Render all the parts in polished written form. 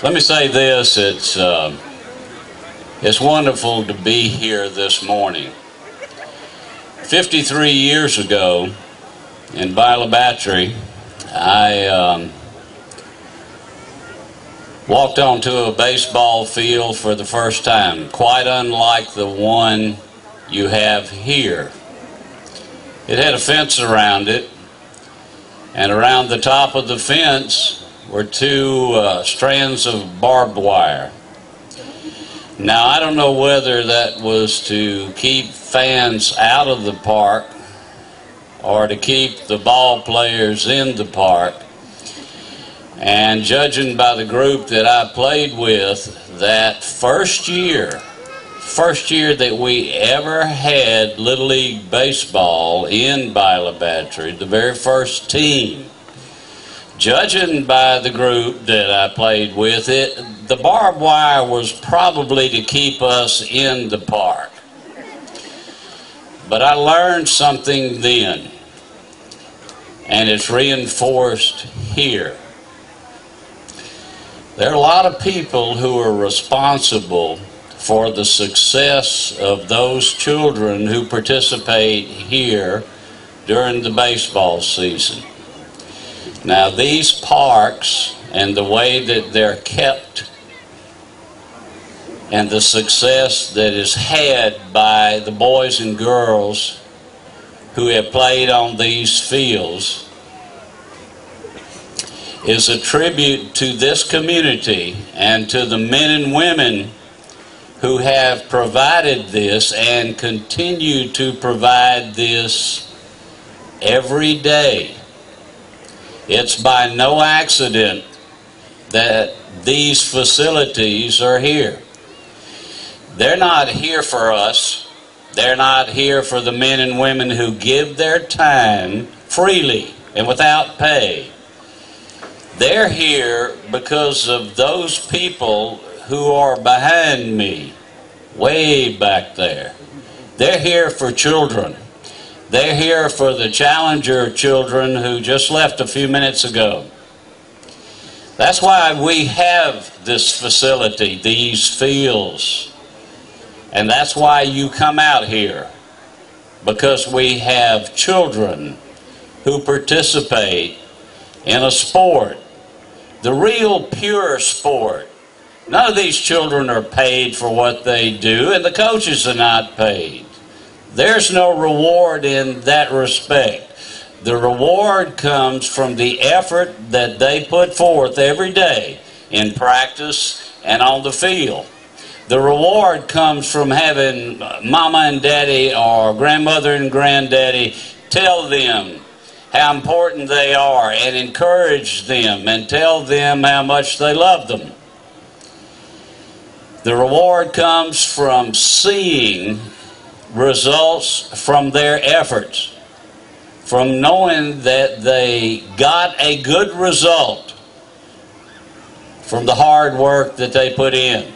Let me say this, it's wonderful to be here this morning. 53 years ago in Bilobatry, I walked onto a baseball field for the first time, quite unlike the one you have here. It had a fence around it, and around the top of the fence were two strands of barbed wire. Now, I don't know whether that was to keep fans out of the park or to keep the ball players in the park. And judging by the group that I played with, that first year that we ever had Little League Baseball in Bilobatry, the very first team, judging by the group that I played with, the barbed wire was probably to keep us in the park. But I learned something then, and it's reinforced here. There are a lot of people who are responsible for the success of those children who participate here during the baseball season. Now, these parks and the way that they're kept and the success that is had by the boys and girls who have played on these fields is a tribute to this community and to the men and women who have provided this and continue to provide this every day. It's by no accident that these facilities are here. They're not here for us. They're not here for the men and women who give their time freely and without pay. They're here because of those people who are behind me, way back there. They're here for children. They're here for the Challenger children who just left a few minutes ago. That's why we have this facility, these fields. And that's why you come out here, because we have children who participate in a sport, the real pure sport. None of these children are paid for what they do, and the coaches are not paid. There's no reward in that respect. The reward comes from the effort that they put forth every day in practice and on the field. The reward comes from having mama and daddy or grandmother and granddaddy tell them how important they are and encourage them and tell them how much they love them. The reward comes from seeing results from their efforts, from knowing that they got a good result from the hard work that they put in.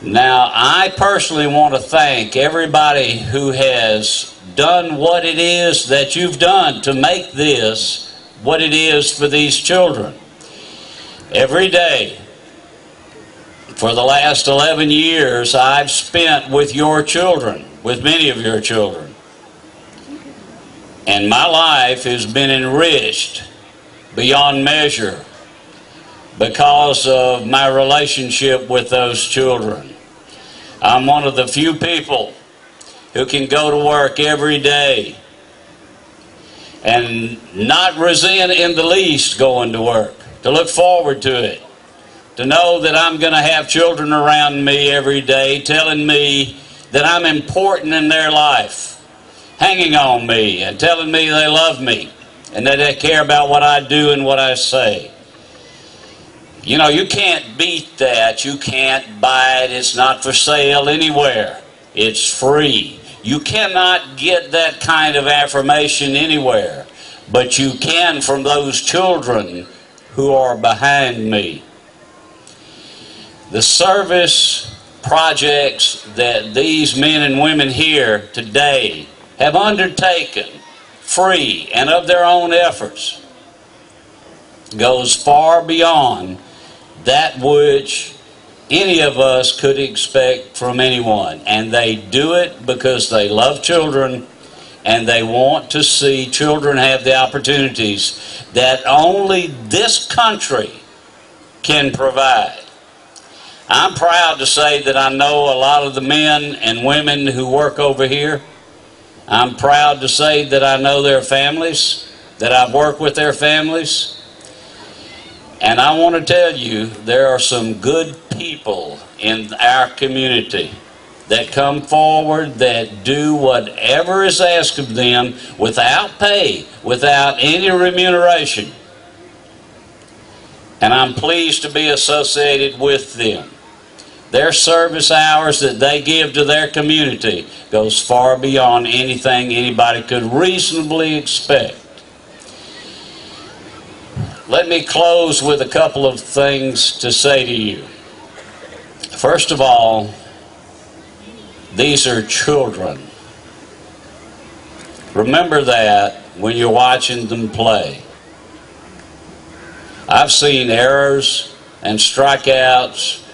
Now, I personally want to thank everybody who has done what it is that you've done to make this what it is for these children. Every day, for the last 11 years, I've spent with your children, with many of your children. And my life has been enriched beyond measure because of my relationship with those children. I'm one of the few people who can go to work every day and not resent in the least going to work, to look forward to it, to know that I'm going to have children around me every day telling me that I'm important in their life, hanging on me and telling me they love me and that they care about what I do and what I say. You know, you can't beat that. You can't buy it. It's not for sale anywhere. It's free. You cannot get that kind of affirmation anywhere, but you can from those children who are behind me. The service projects that these men and women here today have undertaken, free and of their own efforts, goes far beyond that which any of us could expect from anyone. And they do it because they love children and they want to see children have the opportunities that only this country can provide. I'm proud to say that I know a lot of the men and women who work over here. I'm proud to say that I know their families, that I've worked with their families. And I want to tell you, there are some good people in our community that come forward, that do whatever is asked of them without pay, without any remuneration. And I'm pleased to be associated with them. Their service hours that they give to their community goes far beyond anything anybody could reasonably expect. Let me close with a couple of things to say to you. First of all, these are children. Remember that when you're watching them play. I've seen errors and strikeouts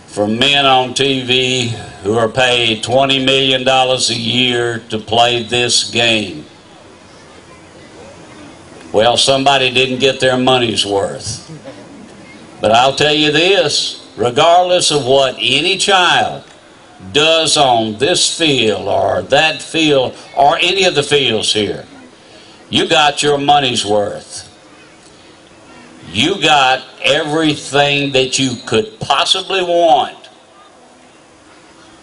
from men on TV who are paid $20 million a year to play this game. Well, somebody didn't get their money's worth. But I'll tell you this, regardless of what any child does on this field or that field or any of the fields here, you got your money's worth. You got everything that you could possibly want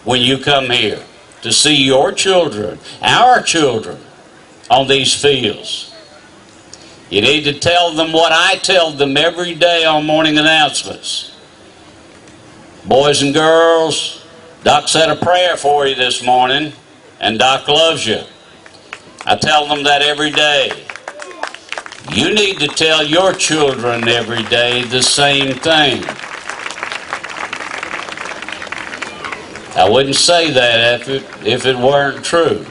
when you come here to see your children, our children, on these fields. You need to tell them what I tell them every day on morning announcements. Boys and girls, Doc said a prayer for you this morning, and Doc loves you. I tell them that every day. You need to tell your children every day the same thing. I wouldn't say that if it weren't true.